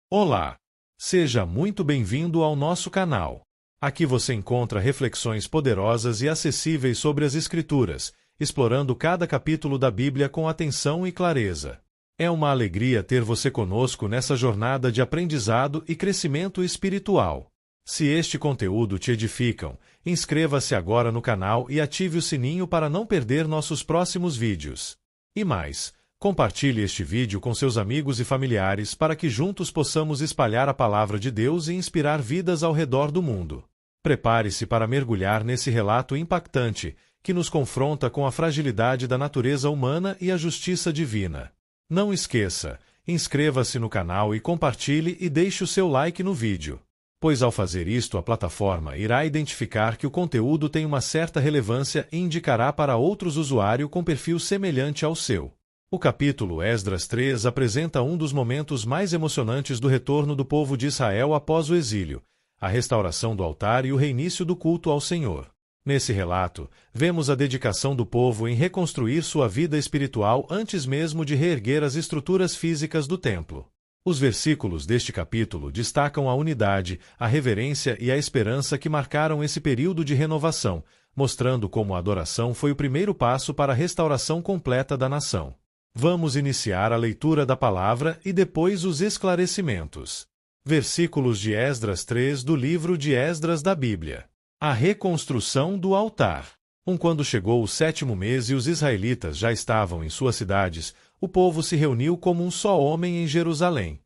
Olá! Seja muito bem-vindo ao nosso canal. Aqui você encontra reflexões poderosas e acessíveis sobre as Escrituras, explorando cada capítulo da Bíblia com atenção e clareza. É uma alegria ter você conosco nessa jornada de aprendizado e crescimento espiritual. Se este conteúdo te edificam, inscreva-se agora no canal e ative o sininho para não perder nossos próximos vídeos. E mais, compartilhe este vídeo com seus amigos e familiares para que juntos possamos espalhar a palavra de Deus e inspirar vidas ao redor do mundo. Prepare-se para mergulhar nesse relato impactante que nos confronta com a fragilidade da natureza humana e a justiça divina. Não esqueça, inscreva-se no canal e compartilhe e deixe o seu like no vídeo, pois ao fazer isto a plataforma irá identificar que o conteúdo tem uma certa relevância e indicará para outros usuários com perfil semelhante ao seu. O capítulo Esdras 3 apresenta um dos momentos mais emocionantes do retorno do povo de Israel após o exílio, a restauração do altar e o reinício do culto ao Senhor. Nesse relato, vemos a dedicação do povo em reconstruir sua vida espiritual antes mesmo de reerguer as estruturas físicas do templo. Os versículos deste capítulo destacam a unidade, a reverência e a esperança que marcaram esse período de renovação, mostrando como a adoração foi o primeiro passo para a restauração completa da nação. Vamos iniciar a leitura da palavra e depois os esclarecimentos. Versículos de Esdras 3 do livro de Esdras da Bíblia. A reconstrução do altar. Quando chegou o 7º mês e os israelitas já estavam em suas cidades, o povo se reuniu como um só homem em Jerusalém.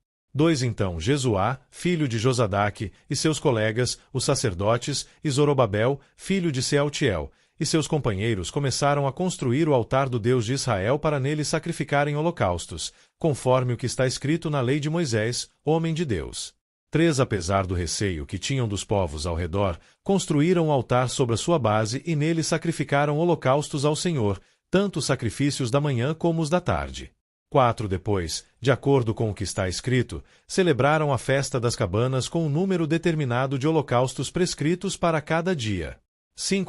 Então Jesuá, filho de Josadaque, e seus colegas, os sacerdotes, e Zorobabel, filho de Sealtiel, e seus companheiros começaram a construir o altar do Deus de Israel para nele sacrificarem holocaustos, conforme o que está escrito na lei de Moisés, homem de Deus. Apesar do receio que tinham dos povos ao redor, construíram um altar sobre a sua base e nele sacrificaram holocaustos ao Senhor, tanto os sacrifícios da manhã como os da tarde. Depois, de acordo com o que está escrito, celebraram a festa das cabanas com um número determinado de holocaustos prescritos para cada dia.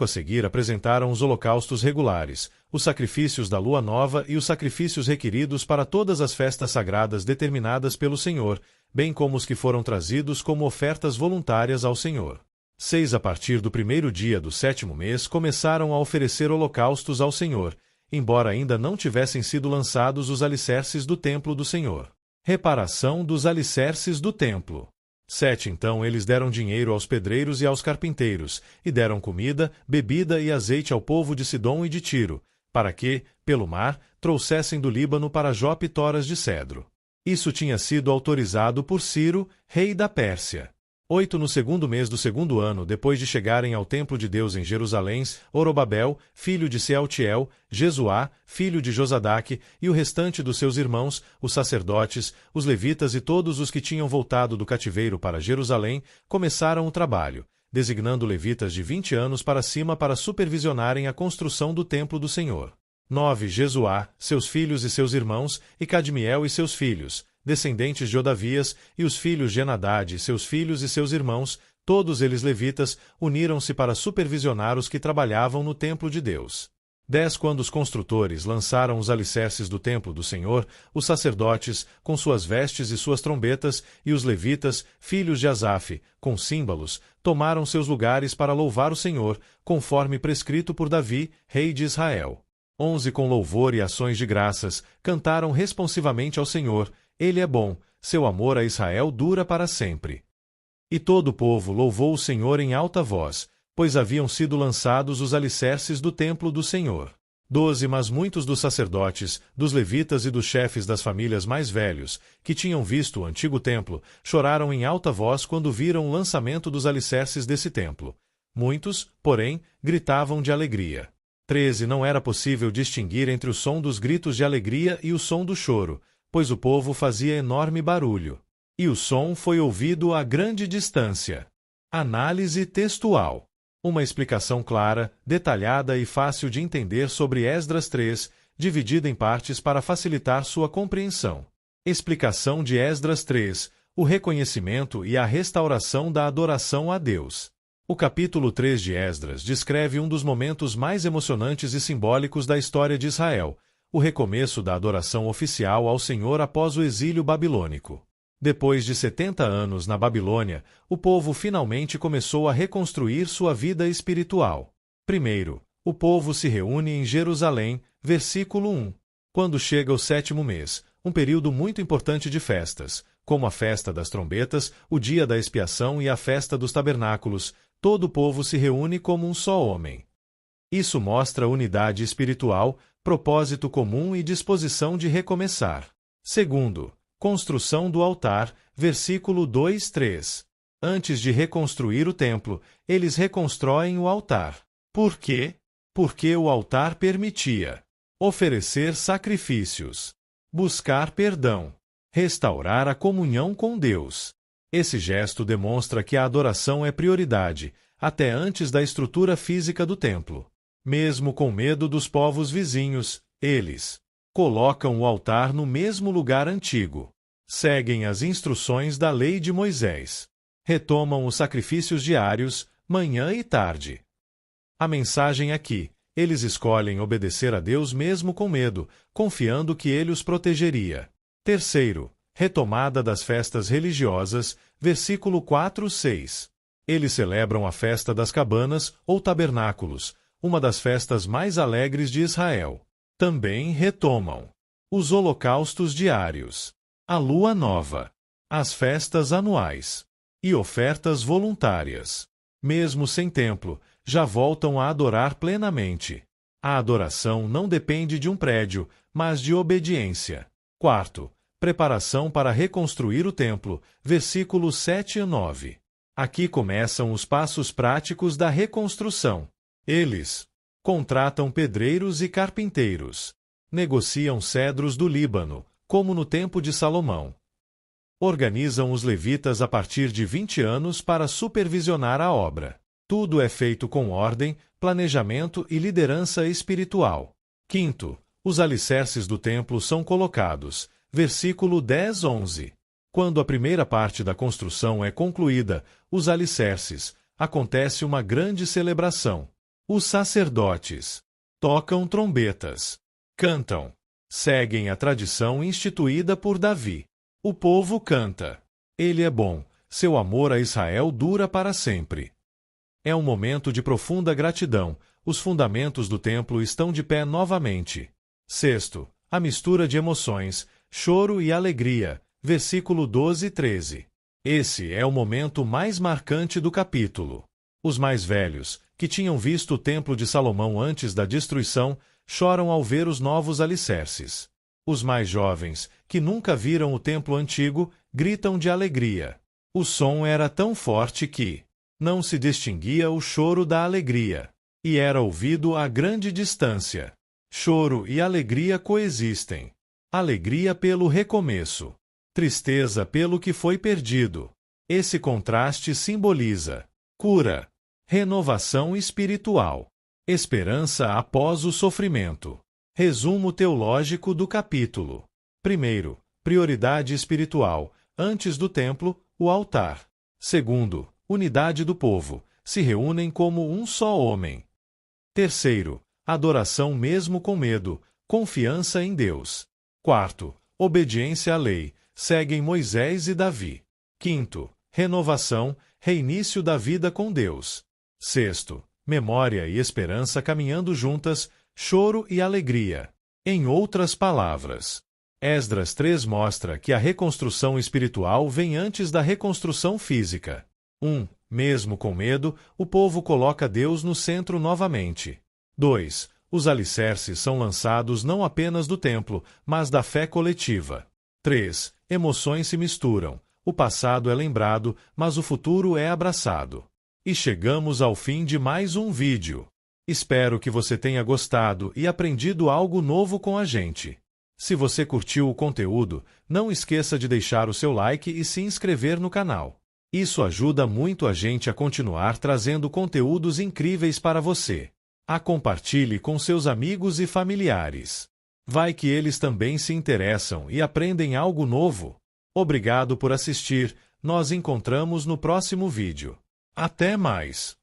A seguir apresentaram os holocaustos regulares, os sacrifícios da lua nova e os sacrifícios requeridos para todas as festas sagradas determinadas pelo Senhor, bem como os que foram trazidos como ofertas voluntárias ao Senhor. A partir do 1º dia do 7º mês começaram a oferecer holocaustos ao Senhor, embora ainda não tivessem sido lançados os alicerces do templo do Senhor. Reparação dos alicerces do templo. Então eles deram dinheiro aos pedreiros e aos carpinteiros, e deram comida, bebida e azeite ao povo de Sidom e de Tiro, para que, pelo mar, trouxessem do Líbano para Jope toras de cedro. Isso tinha sido autorizado por Ciro, rei da Pérsia. No 2º mês do 2º ano, depois de chegarem ao templo de Deus em Jerusalém, Zorobabel, filho de Sealtiel, Jesuá, filho de Josadaque, e o restante dos seus irmãos, os sacerdotes, os levitas e todos os que tinham voltado do cativeiro para Jerusalém, começaram o trabalho, designando levitas de 20 anos para cima para supervisionarem a construção do templo do Senhor. Jesuá, seus filhos e seus irmãos, e Cadmiel e seus filhos, descendentes de Odavias, e os filhos de Enadade, seus filhos e seus irmãos, todos eles levitas, uniram-se para supervisionar os que trabalhavam no templo de Deus. Quando os construtores lançaram os alicerces do templo do Senhor, os sacerdotes, com suas vestes e suas trombetas, e os levitas, filhos de Asaf, com símbolos, tomaram seus lugares para louvar o Senhor, conforme prescrito por Davi, rei de Israel. Com louvor e ações de graças, cantaram responsivamente ao Senhor: Ele é bom, seu amor a Israel dura para sempre. E todo o povo louvou o Senhor em alta voz, pois haviam sido lançados os alicerces do templo do Senhor. Mas muitos dos sacerdotes, dos levitas e dos chefes das famílias mais velhos, que tinham visto o antigo templo, choraram em alta voz quando viram o lançamento dos alicerces desse templo. Muitos, porém, gritavam de alegria. Não era possível distinguir entre o som dos gritos de alegria e o som do choro, pois o povo fazia enorme barulho. E o som foi ouvido a grande distância. Análise textual. Uma explicação clara, detalhada e fácil de entender sobre Esdras 3, dividida em partes para facilitar sua compreensão. Explicação de Esdras 3, o reconhecimento e a restauração da adoração a Deus. O capítulo 3 de Esdras descreve um dos momentos mais emocionantes e simbólicos da história de Israel, o recomeço da adoração oficial ao Senhor após o exílio babilônico. Depois de 70 anos na Babilônia, o povo finalmente começou a reconstruir sua vida espiritual. Primeiro, o povo se reúne em Jerusalém, versículo 1. Quando chega o 7º mês, um período muito importante de festas, como a festa das trombetas, o dia da expiação e a festa dos tabernáculos, todo o povo se reúne como um só homem. Isso mostra unidade espiritual, propósito comum e disposição de recomeçar. Segundo, construção do altar, versículo 2-3. Antes de reconstruir o templo, eles reconstroem o altar. Por quê? Porque o altar permitia oferecer sacrifícios, buscar perdão, restaurar a comunhão com Deus. Esse gesto demonstra que a adoração é prioridade, até antes da estrutura física do templo. Mesmo com medo dos povos vizinhos, eles colocam o altar no mesmo lugar antigo. Seguem as instruções da lei de Moisés. Retomam os sacrifícios diários, manhã e tarde. A mensagem aqui: eles escolhem obedecer a Deus mesmo com medo, confiando que Ele os protegeria. Terceiro, retomada das festas religiosas, versículo 4-6. Eles celebram a festa das cabanas ou tabernáculos, uma das festas mais alegres de Israel. Também retomam os holocaustos diários, a lua nova, as festas anuais e ofertas voluntárias. Mesmo sem templo, já voltam a adorar plenamente. A adoração não depende de um prédio, mas de obediência. Quarto, preparação para reconstruir o templo, versículos 7 e 9. Aqui começam os passos práticos da reconstrução. Eles contratam pedreiros e carpinteiros. Negociam cedros do Líbano, como no tempo de Salomão. Organizam os levitas a partir de 20 anos para supervisionar a obra. Tudo é feito com ordem, planejamento e liderança espiritual. Quinto, os alicerces do templo são colocados. Versículo 10-11. Quando a primeira parte da construção é concluída, os alicerces, acontece uma grande celebração. Os sacerdotes tocam trombetas, cantam, seguem a tradição instituída por Davi. O povo canta. Ele é bom, seu amor a Israel dura para sempre. É um momento de profunda gratidão, os fundamentos do templo estão de pé novamente. Sexto, a mistura de emoções, choro e alegria, versículo 12 e 13. Esse é o momento mais marcante do capítulo. Os mais velhos, que tinham visto o templo de Salomão antes da destruição, choram ao ver os novos alicerces. Os mais jovens, que nunca viram o templo antigo, gritam de alegria. O som era tão forte que não se distinguia o choro da alegria, e era ouvido a grande distância. Choro e alegria coexistem. Alegria pelo recomeço, tristeza pelo que foi perdido. Esse contraste simboliza cura, renovação espiritual, esperança após o sofrimento. Resumo teológico do capítulo. Primeiro, prioridade espiritual, antes do templo, o altar. Segundo, unidade do povo, se reúnem como um só homem. Terceiro, adoração mesmo com medo, confiança em Deus. Quarto, obediência à lei, seguem Moisés e Davi. Quinto, renovação, reinício da vida com Deus. Sexto, memória e esperança caminhando juntas, choro e alegria. Em outras palavras, Esdras 3 mostra que a reconstrução espiritual vem antes da reconstrução física. 1. Mesmo com medo, o povo coloca Deus no centro novamente. 2. Os alicerces são lançados não apenas do templo, mas da fé coletiva. 3. Emoções se misturam. O passado é lembrado, mas o futuro é abraçado. E chegamos ao fim de mais um vídeo. Espero que você tenha gostado e aprendido algo novo com a gente. Se você curtiu o conteúdo, não esqueça de deixar o seu like e se inscrever no canal. Isso ajuda muito a gente a continuar trazendo conteúdos incríveis para você. Compartilhe com seus amigos e familiares. Vai que eles também se interessam e aprendem algo novo. Obrigado por assistir. Nós encontramos no próximo vídeo. Até mais!